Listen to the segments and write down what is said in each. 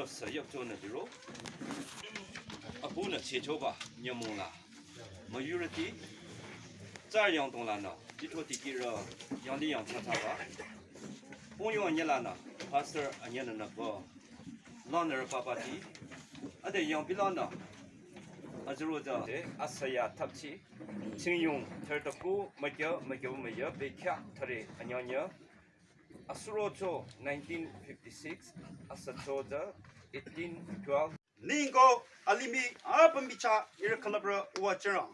러스 역전으로 아부는 제조바 녀몽라 마유리티 자양동라나 디토티기러 양디양 차차바 봉용연라나 파스터 안연나 거 러너 바바티 아데 양빌라나 아즈로자 아사야 탑치 칭용 털덕고 마겨 베캬 터레 안녕냐 아스로초 1956 아사초자 1812 Ningo alimi abambicha irkalabra wachara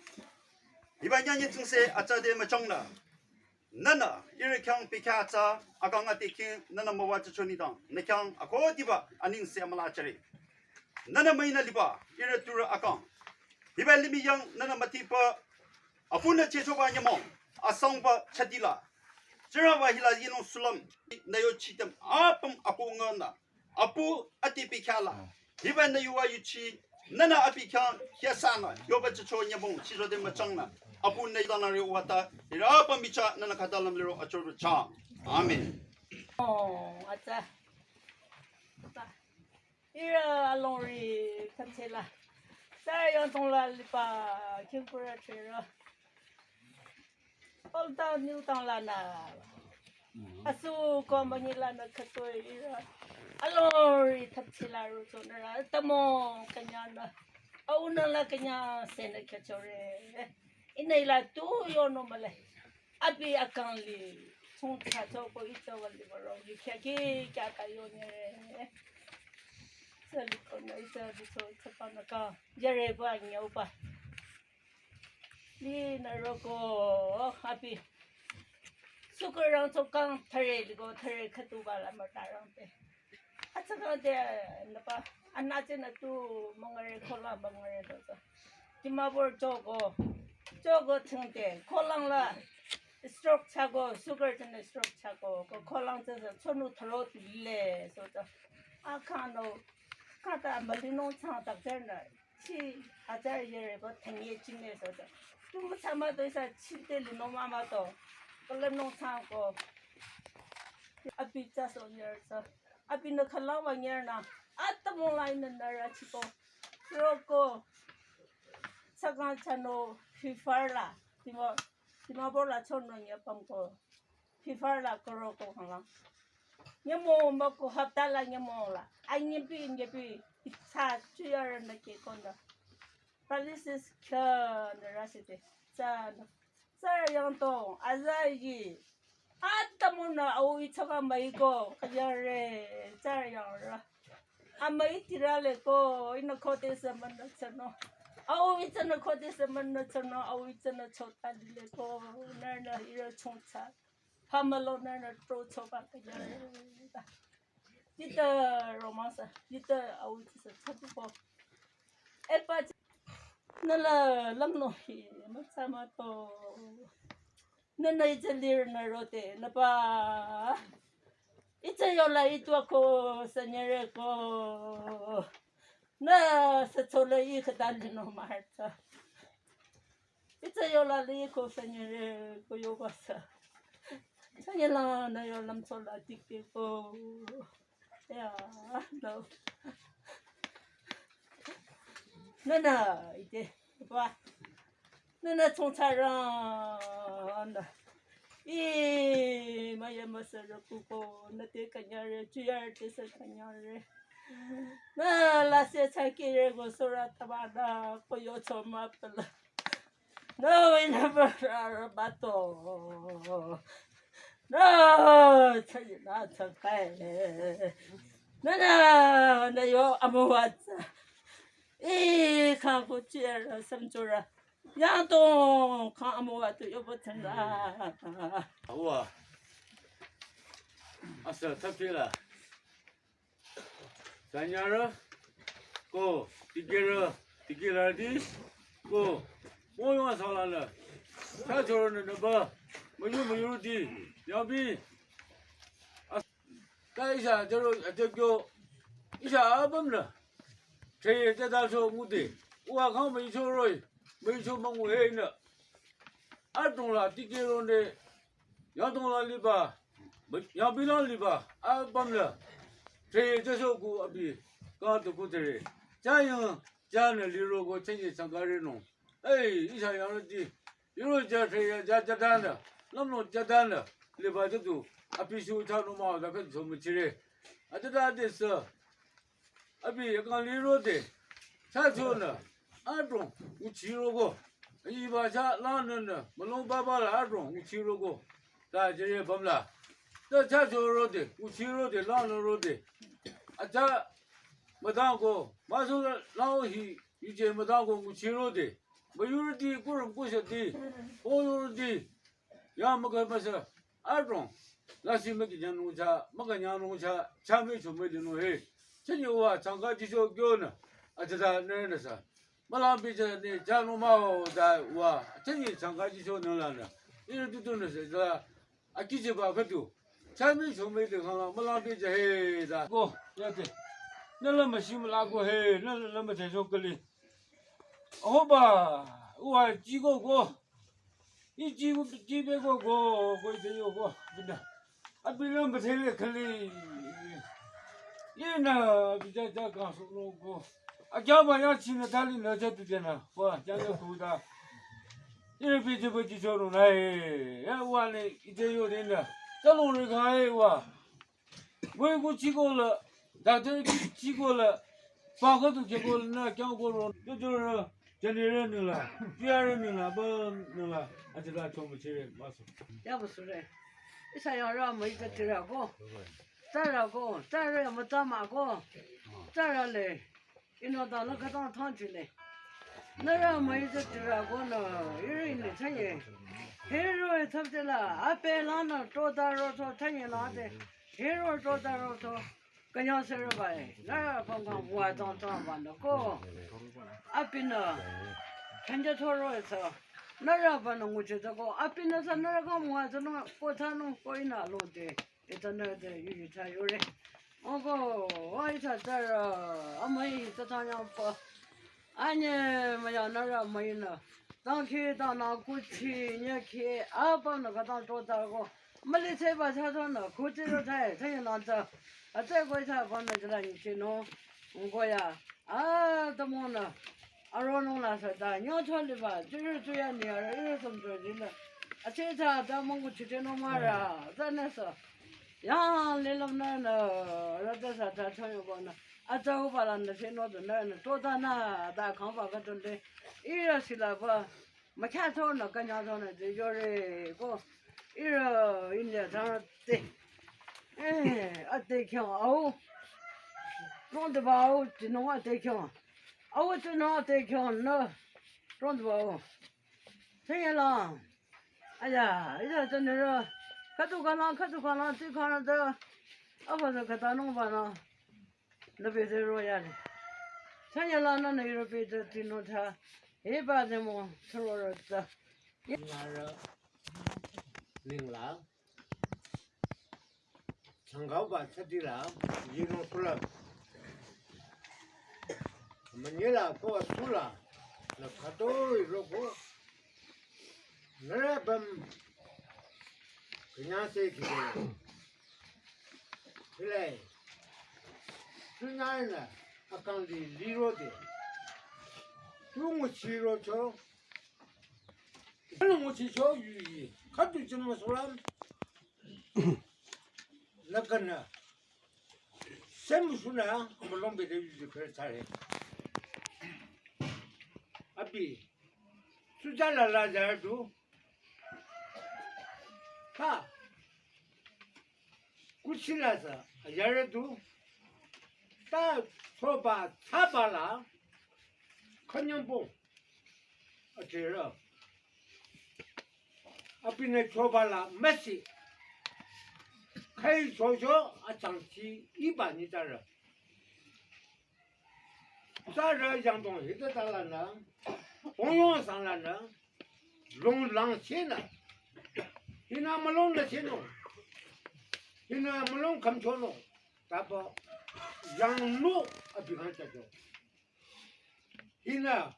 Ibanyanya tungse atade machongna Nana irikyang pikata akanga tikin nana mawacha chonidang Nekyang akodiba aning se amalachari Nana maina liba iratura akang Iba limi yang nana matipa Afuna chechoba nyamo asangba chadila Jirawa hila yinong sulam Nayo chitam apam aku ngana Apu ati pikala Iba na yuwa yuchi nana api kyang hiasana yoba chicho nyabong chiro de machangna Apu na yidana ri wata ira apam bicha nana kadalam liro achoro cha Amen 아자. 이라 알롱리 칸체라. 사연 동라리파 킹프라 트레라. 올다 뉴당라나. 아수 거머니라나 카토이 이라. 알롱리 탑치라로 소나라. 따모 그냐나. 아우나라 그냐 세네 켜초레. 이네라 또 요노말레. 아비 아칸리. 총차저고 있어버리고 이렇게 가까이오네. 저리거나 있어서 첫번가 저래봐 녀봐. 니나로고 하비 수그랑 속강 털리고 털 카두발라 말다랑데. 아차가데 나봐 안나지나 또 뭔가를 콜라 뭔가를 넣어서 디마볼 저거 층대 콜랑라 스트로크 차고 수거 전에 스트로크 차고 그 콜랑에서 손으로 들어 들래 소저 아카노 카다 말리노 차다 전에 치 아자리에 그 탱이 진내서도 좀 참아도 있어 침대리 너마마도 걸레노 차고 앞이 짜서 열서 앞이는 칼라와 녀나 아따몰라이는 나라 치고 그렇고 사간 차노 휘파라 디모 디마볼라 촌노냐 방고 피파라 그러고 하나 녀모 먹고 합달라 녀모라 아니비 차 주여는 게 건다 발리스 켜라시데 자 사양동 아자이 아따모나 아우이처가 마이고 그녀래 자양라 아마이 티랄레고 이노 코데스 만나처노 아우 있잖아 거기서 만나잖아 아우 있잖아 저딴일레고 나나 이런 총차 파말로 나나 또 쳐봤거든 이따 로마사 이따 아우 있어 찾고 에빠 나라 람노히 마사마토 나나 이제 리르나로데 나봐 이제 열라 이또고 선녀레고 나 서툴이 그달리노 말자 이제 요라리 고선녀를 고요봤어 자녀라 나 요람 솔라 띠끼고 야너 나나 이제 봐 나나 총차랑 이 마야 마서를 꾸고 나때 그녀를 주야를 때서 그녀를 나 라세 차기를 고소라 타바다 고요 처마플라 너 이나버라 바토 너 차리나 차카에 나요 아무와자 이 가고 찌라 삼조라 양동 가무와도 여보텐다 우와 아싸 탑필라 Sanyara, ko tikira ko moyong asalana. Sa choron na ba mayu di yabi. Kaisa jaro atekyo isa abam na. Che jadaso mude. Uwa kang mayu choroi mayu mangu he na. Atong la tikiro ne yatong la liba yabi la liba abam na. 제 저서구 아비 刚都过这里，家用家呢，例如我亲戚上个人弄，哎，一下样的，例如家谁家单的，那么家单的，里边这都啊必须唱弄嘛，那个什么之类，啊这单的是，啊比刚例如的，啥时候呢？二种我吃了过，一把下哪能呢？我弄爸爸了二种我吃了过，咱这些不啦？这啥时候的？我吃了的，哪能的？啊这。没当过，马上个老西以前没当过，我吃了的，没有人的，个人不晓得，我有人的，要么个不是二种，那是没给人弄茶，没给人弄茶，茶没出没的弄嘿，真有啊，上个就说叫呢，啊这他那那是，没浪费这呢，茶弄嘛在哇，真有上个就说能了呢，因为都那是吧，啊几十把可多，茶没出没的看了，没浪费这嘿的，哥，要得。那么西木拉过嘿，那么才说个哩。好吧，我几个过，一几百个过，或者有过，真的。啊，别人不才来看哩，也呢，比较刚说那个，啊，家嘛要去那他哩那家都在那，哇，家那苦的，因为别不去说弄来，哎，我呢一直有人的，这弄人看哎哇，我去过了。大家去过了，八个都去过了，那讲过了，这就是家里人弄了，家人弄了，不弄了，而且他全部起来，马上。也不是嘞，你想要让没个这个，这个，这也没怎么个，这嘞，一弄到那个当汤去嘞，那让没个这个呢，有人呢他也，黑肉他不了，啊白狼呢做大肉做他也拿的，黑肉做大肉做。个样式儿吧，那刚刚我当完了个，阿斌呢，看见错了是，那人不能我觉得个，阿斌那是那个我这弄过他弄过一那路的，一直那的有才有嘞，我个我一下这儿，俺们这趟样不，俺呢没有那人没呢，当去当那过去你去，阿帮那个当做这个，没得菜吧菜做呢，估计都菜，他也拿着。啊，这个才放那个你去弄，我呀，啊，怎么呢？啊，我弄了是的，鸟巢里吧，就是这样的，有什么做的呢？啊，这才咱们过去这弄嘛呀，咱那是，呀，来了那呢，那这是咱常用过呢，啊，这我把那些弄的那做的那，咱看法个东西，一个是了不，没看错呢，跟人说呢，这就是个，一个人家上对。哎，啊对强哦，弄得吧哦，只弄啊对强，哦只弄啊对强呢，弄得吧哦，这样啦，哎呀，哎呀真的是，可都看了，最看了这，啊不是可打弄吧呢，那别再说呀的，这样啦，那有别的只弄他，一般的么，吃了这，那是领了，长高吧，吃的了，一弄出来，没你了，给我输了，那可都如果，那本，人家谁去的？起来，是哪人呢？他刚的离了的，中午去了车。我去小鱼，看就这么说了。那个呢，什么说呢？我们东北的鱼就开始采了。阿比，暑假了来这儿住，哈，过去了是，人儿住，但说吧，差吧了，肯定不，啊这了。啊，比那说白了没事，可以说啊，长期一般的咋着？咋着养东西的咋了呢？公用上了呢，弄浪钱了，现在没弄那钱弄，现在没弄看错弄，咋不？养鹿啊，比方这种，现在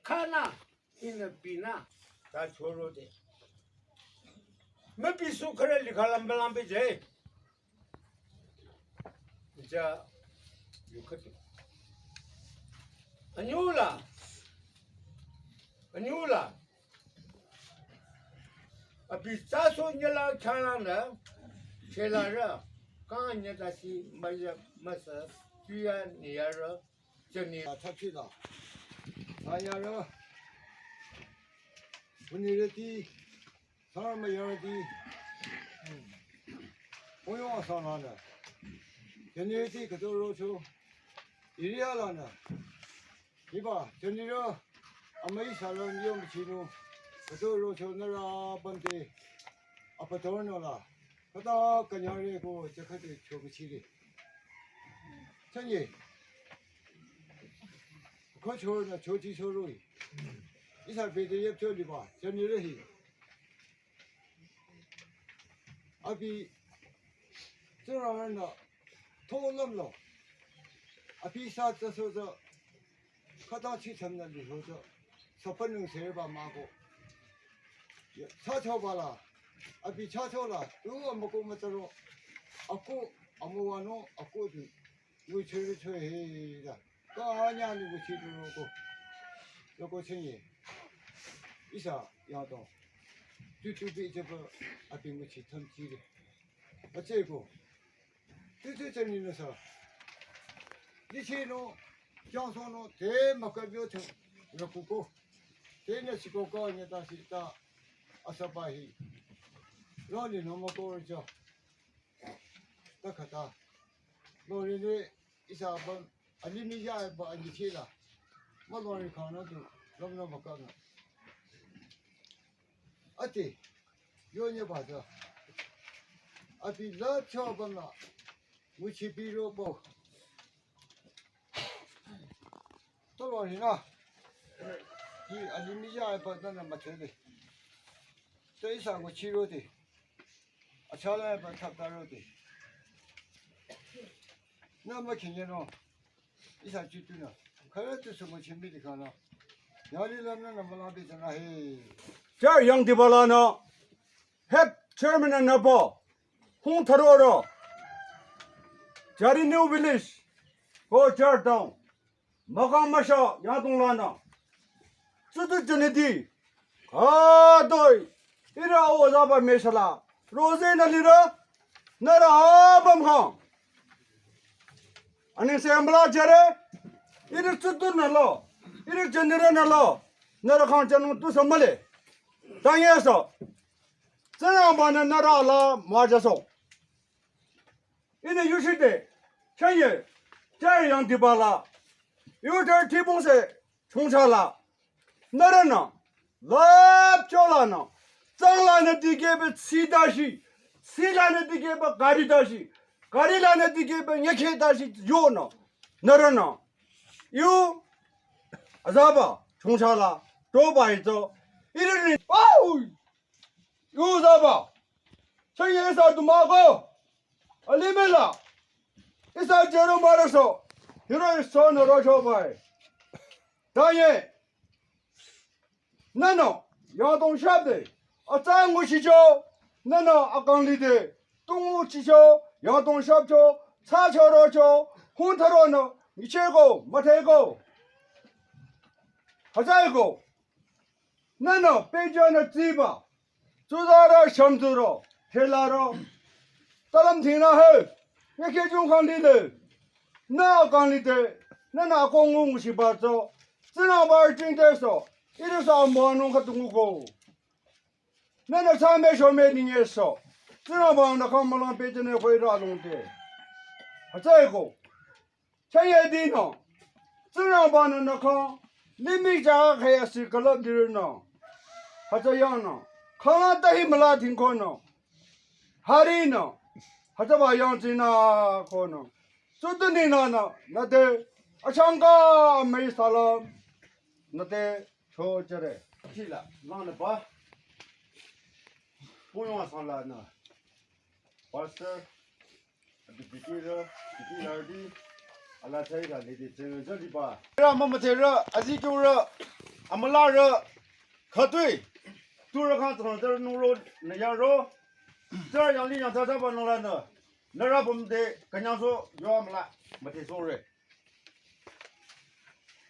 看呐，现在比呐，咋错了的？没必须可能离开了，没浪费钱。你这有可能，牛了，牛了，啊，比啥时候你来看了呢？去了人，刚你那些没事，居然你也是，就你他去了，他家人，不你的地，上面没有的地，不用上哪的，今年地可都肉球，一年了呢，对吧？今年这，俺们一下了你用不起喽，可都肉球那个本地，啊不多了，可到跟家人个这可得求不起的，真的。可求呢，求地求肉，一下别的也不的吧，叫你这些，阿比这让人呢，头冷了，阿比啥这说着，可当去成了里头着，说不能谁把马过，悄悄罢了，阿比悄悄了，如果没过没得了，阿哥阿没完了，阿哥就又吹的。刚年那个去的那个生意，一下要到，就被这个啊并不去统计的，啊这个，就这里的时候，以前呢，江上呢，这么个标准，那不够，这呢是个高呢，但是到28岁，老年那么高了叫，那可大，老年的一下把。啊，你们家把你去了，我老人看了都那么干了。啊对，有你把这，啊比老条本了，我去比肉包，多少人啊？你们家把那么吃的，这一上我吃肉的，啊吃了把差不多肉的，那么看见了。一下就对了，看来就是我前面的看了，家里人那么浪费着那嘿。这样的巴拉呢，还前面的那包，红头肉，家里 new village， 或者当，马刚马上亚东拉呢，这都真的的，啊对，一个我咋把没事了，罗在那里了，那个啊不忙。आणि सेंबला चेरे इधर चुत्तुर न लो इधर चंद्र न लो नर खान चनु तू संभले ताये सो जना बन नरा ला माजसो इने युशिते छये जय yang दिबाला युटर ठिबों से छुंछाला नरना लाप चोलाना चंगला ने दिगे बे सीधा ने दिगे बे गाड़ी दाशी गाड़ी लाने दिखे पे ये खेता सी यो ना नरना यू अजाबा छुंछाला तो बाई तो इधर आओ यू अजाबा सही ऐसा तुम्हाको अलीमेला ऐसा जेरो मारो सो हिरो सो नरो शो बाई दाये ननो यहाँ तो शब्द अचांग मुशिचो ननो अकांली दे तुम चिचो यहाँ तो सब जो छाछो रोचो हुन थरो न मिचेगो मठेगो हजाएगो ननो पेजो न जीबा जुदारो शमजुरो ठेलारो तलम थीना है ये के जो खाली ले ना खाली दे ना कोंगो मुसीबतो जना बार जिंदे सो इधर सा मोनो खतुंगो ना सामे शो में नहीं सो जना बार ना काम मलान पेजने कोई रालों दे हजाएगो चाहिए दीनो जना बार ना काम लिमिट जागा है सिकलब दिरना हजायाना खाना तही मला थिंको न हरी न हजबा यांचिना को न सुदनी ना नते अशंका में सलाम नते छोचरे 去了，让了吧，不用上来呢。我是，弟弟儿的，阿拉这个你的这里吧，让我们这热，阿几狗热，俺们腊热，可对，都是看从这弄肉那样肉，这样里样他不弄了呢，那让我们得跟人说要我们了，没得所谓。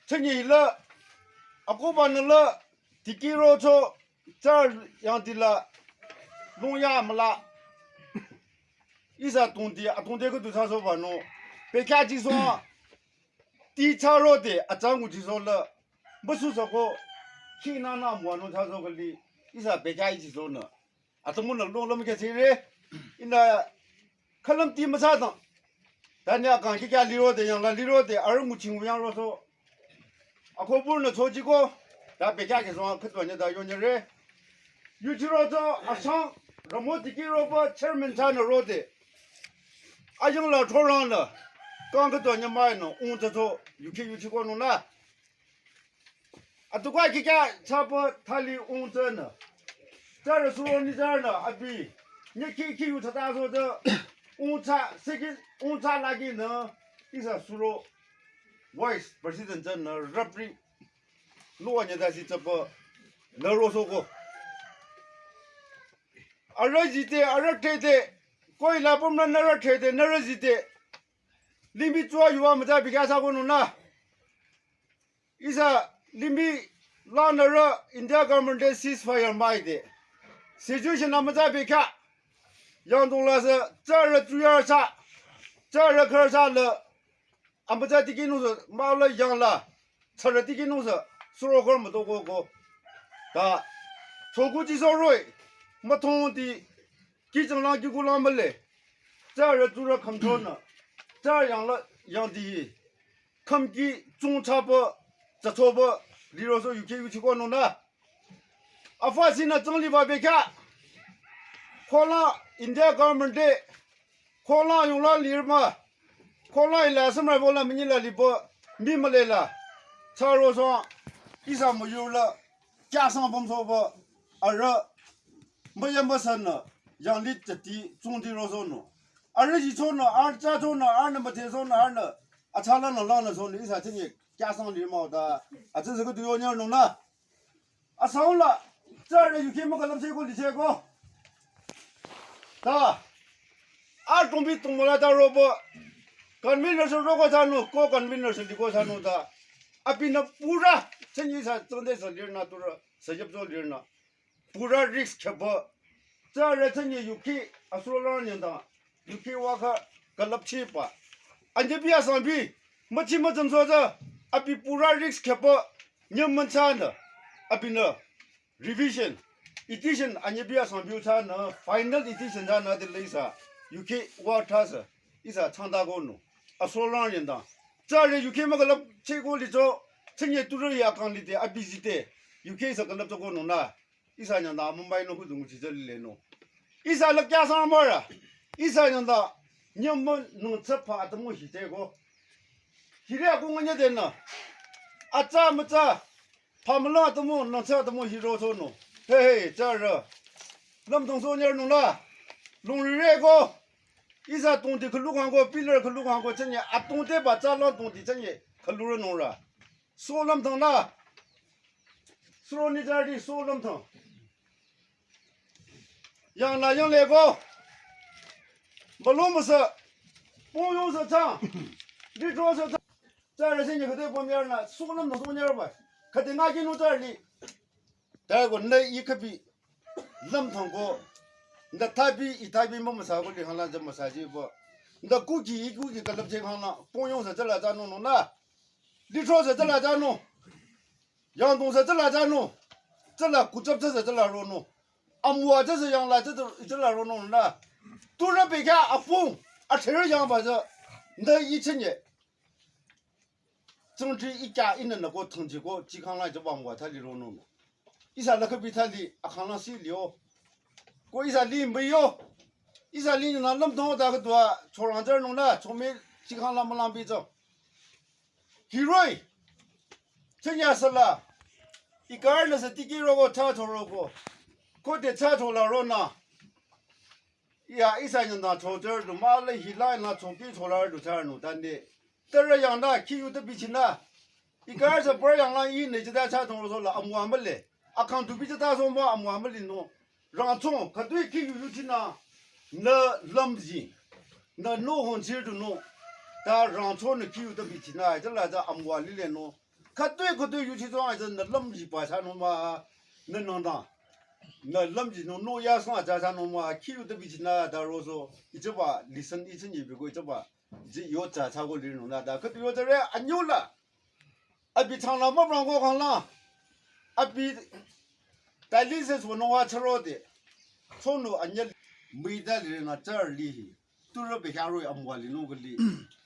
趁你了，过半年了，地给肉炒，这样的了，农业没了，一啥冬天个都啥说法弄，别看就说，地产肉的咱我就说了，没说这个，去那没弄啥说个哩，一啥别看一起说呢，怎么能弄那么个钱嘞？那可能地没啥的。但你要讲起家里头的样了，里头的25情况样说，可不能错几个，但别家去说可多年的有年人，有去了这上，什么的给了把前面产的肉的，用了超上了，刚可多年买呢，这头有去过弄了，都快去家差不多他里这呢，这是说你这呢，比你有他大说这。茶那个呢，一下说 voice president 真呢 ，repre， 罗年的是这个，那罗说过，这的，过一来不们那这的，那是的，里面主要有我们在比较啥个弄呢？一下里面拉那个 India government 的 ceasefire 买的，situation 他们在比较。杨东老师，这是主要啥？这是可啥了？俺们在地给弄是买了养了，吃了地给弄是收入块没多个，错过几少瑞，没通的，基层上就过那么来，这是主要看着呢，这样了养的，看的中差不，这差不，李老师有去过弄的，发现了整理吧别看，可能。India government 的，可能用了里嘛，可能来什么不了，没你来里不，没没来了，茶楼上衣裳没有了，加上不说不，没也没生了，养里这地种地罗上呢，一说呢，这说呢，那么天说呢，呢，茶了浪了说呢，一啥这里加上里嘛的，这是个对我娘弄的，上了，这人有钱没可能结果你结果。准备动了的萝卜，干米那是如果咱弄，干米那是的过咱弄的，比那不然，真你说真的是理那都是实际不做理那，不然 risk 不，这人真你有去说老人的，有去我看个立起吧，你别上比，没去没怎说的，比不然 risk 不，你们看的，比那 revision。edition อันนี้เบียสังบิวชานะ final edition ชานะที่เลยซะ UK ว่าทัสอีสะช่างตากูนูโซลาร์ยันดาจ้าเร UK มาก็ลับเชกูลิโจเชนี่ตุระยากันลิเตอบิซิเต UK สะก็ลับโจกูนูนะอีสะยันดามุมไบนูคุดุงจิจะเลนูอีสะลักยาสังมาระอีสะยันดาเนี่ยมันนูจะพาตมุหิเตกูฮิเรกูงเนี่ยเดนะอาจารย์มาจ้าพามลาตมุนูจะตมุฮิโรโซนู嘿，这是，那么东说你弄了，弄日个，一啥东西去路上过，别人去路上过，真的东西把咱那东西真的去路上弄了，说那么疼了，说你这里说那么疼，养来个，没弄不是，不用是长，你说是长，这是现在可对旁边了，说那么多年吧，可得俺进入这里。但是那一个比那么通过，那他比一他比没啥个的，好像这么啥子不？那估计个那情况了，不用是这来咋弄那？你说是这来咋弄？杨东是这来咋弄？这来估计这是这来弄，我这是杨来这来弄那，都是别看风车儿杨把这，那以前呢，政治一家一人那个统计过，几康来就往我他里弄。一下那个比他里看了水流，过一下里没有，一下里那么多大个多，从上这儿弄了，从没几看那么浪费着。Hero， 这年是了，一个人那是第几rogo查出rogo，过得查出了呢，呀，一下人那从这儿都买了一来那从给出来都查弄单的，这儿养的，去有的比起那，一个人是不养了一年就在查出说了，我们嘞。看图比这他说嘛，我们领弄，让从可对去有去那，那冷子，那弄红起就弄，但让从那去有的比起那，这来这我里来弄，看对可对，尤其装还是那冷气把啥弄嘛，那弄当，那冷气弄弄压上加上弄嘛，气候都比起那到时候一直把离身一直你别过一直把，这有加差过离弄那的，可对我这人俺牛了，啊比长了没让我看了，啊比，但历史说弄话吃了的，从那俺家没得的人那这儿厉害，都是别下肉俺摸的弄个厉。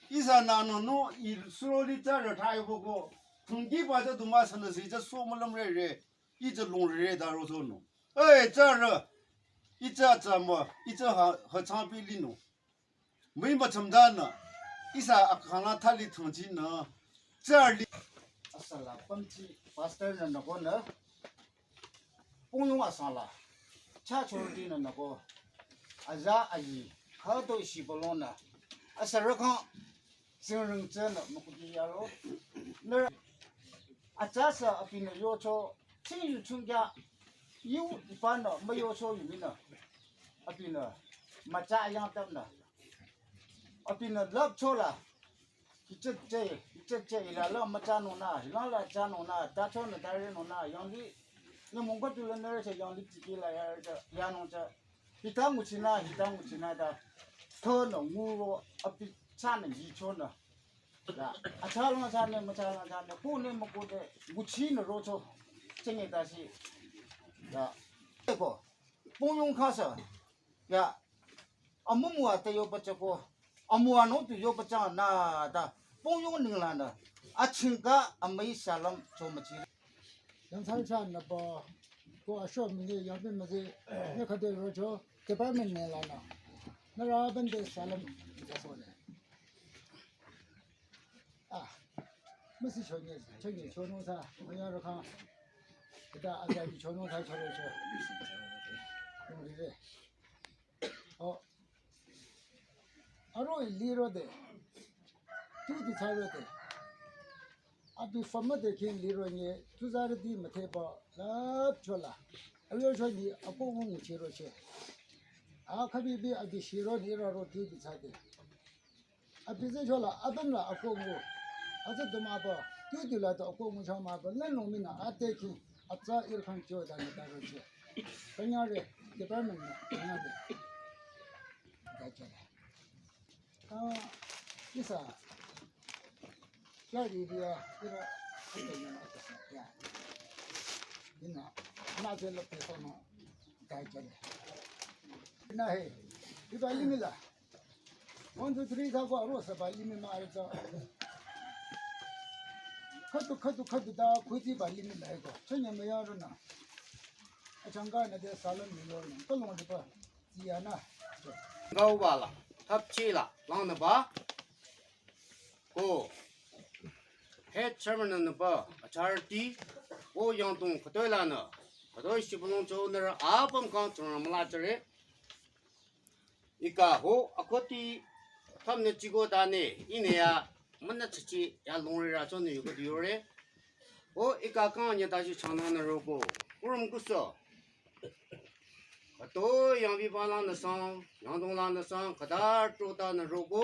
一三那弄一所有的这儿他也不过，从地把这东马生的谁这说么那么人，一直弄人的时候弄，哎这儿一直这么一直和长比里弄，没么成大呢，一三看了他的成绩呢，这儿的。Asala pamchi pastor na nako na pungyung asala cha chordi na nako aza ayi khato sibolona asaraka singrung chana mukudi yaro ner achasa apina yocho chinyu chungya yu ipana mayocho yumina apina macha yang tamna apina lab chola ichche ilala machano na ilala chano na tacho na tareno na yangli ne mongpa tu le che yangli tiki la ya no cha hitangu china da to no nguro api chana yi chona da achalo na chane machalo na chane ku ne moko de guchi no rocho chenge da si da ko pongyong khasa ya amumu atayo pachako amuwa no tu yo pacha na da pongyong ninglana achinga amai salam chomachi yang sai chan na ba ko asho mi ye yang bin ma ze ne kha de ro cho ke ba men ne la na ra ban de salam ja so ne ah ma si chho ne chho no sa ma ya ro kha da a ja ji chho no sa chho ro cho no ri de o aro li ro de tu di sa ro de अभी फम देखें लिरोंगे तुझार दी मथे पर लब चोला अभी चोली अपो मुझे रोचे आ कभी भी अभी शिरो निरो रोटी दिखाते अभी से चोला अदम ला अपो मु अजय तुम आप क्यों दिला तो अपो मुझे हम आप न नोमिना आते कि अच्छा इरफान क्यों दाने का रोचे कन्यारे डिपार्टमेंट में कन्यारे अच्छा किसा क्या दीदिया इरा ऐसे नहीं ना तो क्या इना ना चलो पैसा ना काय चले ना है ये बाली मिला 1 2 3 था को रोस बाली में मारे तो खतु दा खुदी बाली में लाए को चन्या में यार ना अचंगा ने दे सालन में यार ना तो लोग तो जिया ना gau ba la thap chi la lang na ba ko head chairman na ba charity o yang tong khotoi la na khotoi sibulong cho na a pam kang chong ma la chare ika ho akoti tham ne chi go da ne ine ya man na chi ya long ri ra cho ne yu ko yu re o ika kang nya da shi chang na na ro ko urum ku so तो यहाँ भी पाला न सांग यहाँ तो ला न सांग कदार टोटा न रोको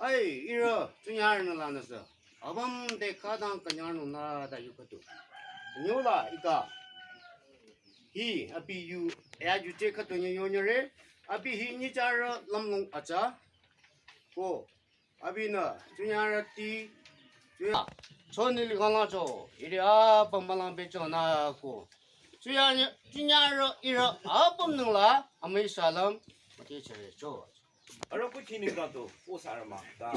ऐ इरा चुन्यार न ला न सा अब हम देखा दां कन्यार न ना दा यू कतो न्योला इका ही अभी यू या यू चे कतो न्यो न्यो रे अभी ही नि चार लमलों अच्छा को अभी न चुन्यार ती चुया छोनिल गाला चो इरा पंबला बेचो ना को虽然今年热一热二不能了，俺没啥冷，我得去做。而不听领导都不啥人嘛，哒，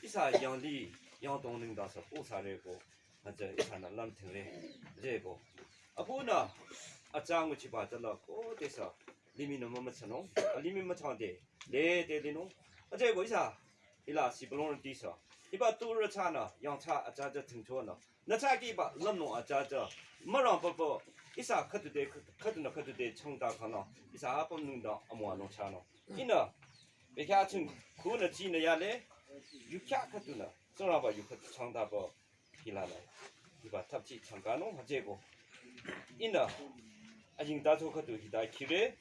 一啥养的养动领导是不啥这个，那这一啥那冷听嘞，这个，啊不呢，啊这样我去把这了，我得说，里面那么吃弄，啊里面么长的，来的弄，啊这个一啥，伊拉西不弄人地说，一把都热茶呢，养茶啊这挺错呢，那茶给把冷弄啊这，没让不。一啥可都得成大可能，一啥不能当阿莫弄茶弄，伊呢，别看成苦呢鸡呢呀嘞，有卡可都呢，总让把有可成大不，伊拉来，伊把他去成干弄这个，伊呢，啊应大做可都伊大去嘞，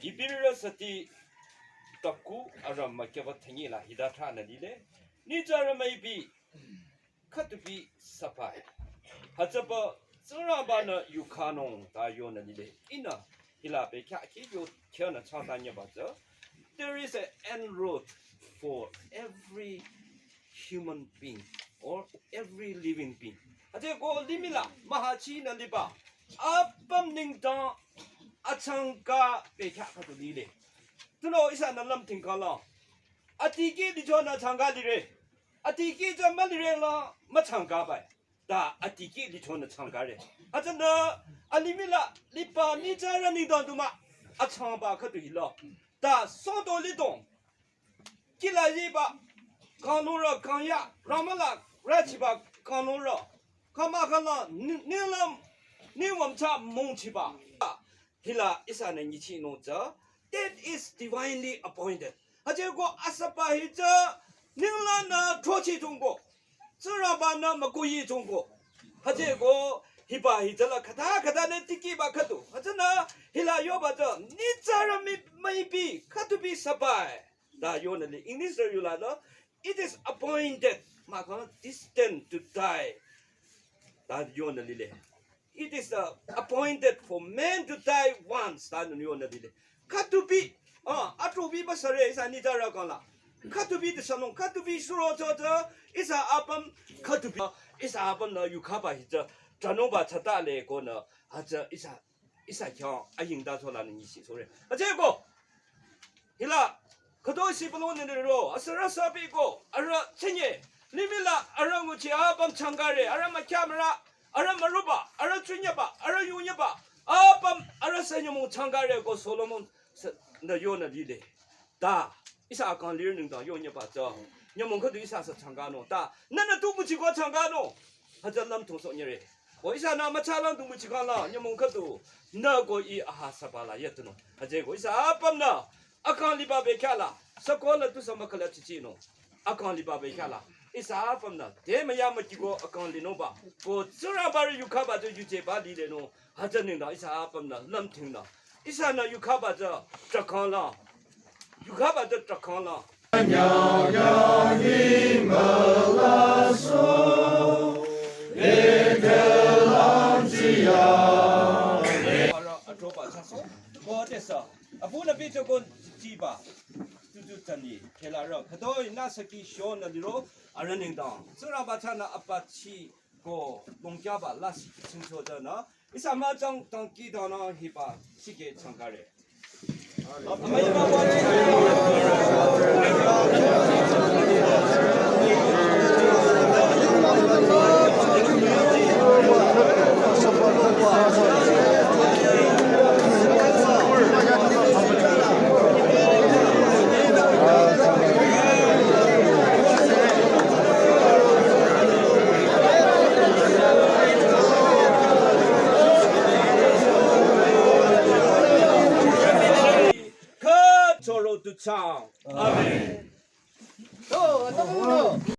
伊别人是的，大苦啊让嘛给我听伊啦，伊大茶那里嘞，你这人没比，可都比 sapai. Hajaba zurabana yukanong da yonalile ina hila be kya ki yo kyana chantanya baja. There is an end road for every human being or every living being. Aje go limila mahachi na liba. Apam ning da achangka be kya ka to lile. Tuno isa na lam tingkala. Atiki di chona changka lire. Atiki ja malire la ma changka bai. Da atiki di chona changka re. Ajana alimila lipa ni jara ni da duma. Achamba ka to hilo. Da sodo li dong. Kila yiba kanura kanya ramala rachiba kanura. Kama kala nilam niwam cha mongchiba. Hila isa na nichi no ja. That is divinely appointed. Ajego asapa hija ningla na trochi jonggo. Zuraba na makuyi jonggo. Ajego hiba hijala kata ne tiki ba katu. Ajana hila yoba ja nitsara maybe katu bi sabai. Da yonali English yula no. It is appointed. Maka destined to die. Da yonali le. It is appointed for man to die once. Da yonali le. Katubi, atubi basare is a nitara gala. Katubi the salon, Katubi suro is a apam, Katubi is a apam na yukaba hita, Janova tatale gona, is a young, I think that's all I need. Sorry. A jego Hila, Kadoshi balloon in the row, a sarasa bigo, ara chenye, Limila, aramuchi apam changare, arama camera, aramaruba, ara trinyaba, ara yunyaba, apam, arasanyamu changare go Solomon. The Yona Lide. Da, Isa can learning the Yonia Bata. Yamonka do Isa Changano. Da, Nana do Muchigo Changano. Has a lump to Sonere. Or Isa Namachala do Muchigala, Yamonka do. No go e Ahasabala Yetuno. Ajego is upon now. I can't live a Kala. Sakola to some Macalachino. I can't live a Kala. It's a from now. Demayamachigo, a can't linoba. For Surabari, you cover the UJ body, no. Hajanina is a from the lumping. Isana you cover the Dracona. You cover the Dracona. What is a Puna bit of Tiba to do Tani, Kelara, Kadoi, Nasaki, Shon, and the road are running down. Surabatana Apache go Bonjaba, last Sinchodana. It's a majang donkey dona hiba, Sige Changare. Amen.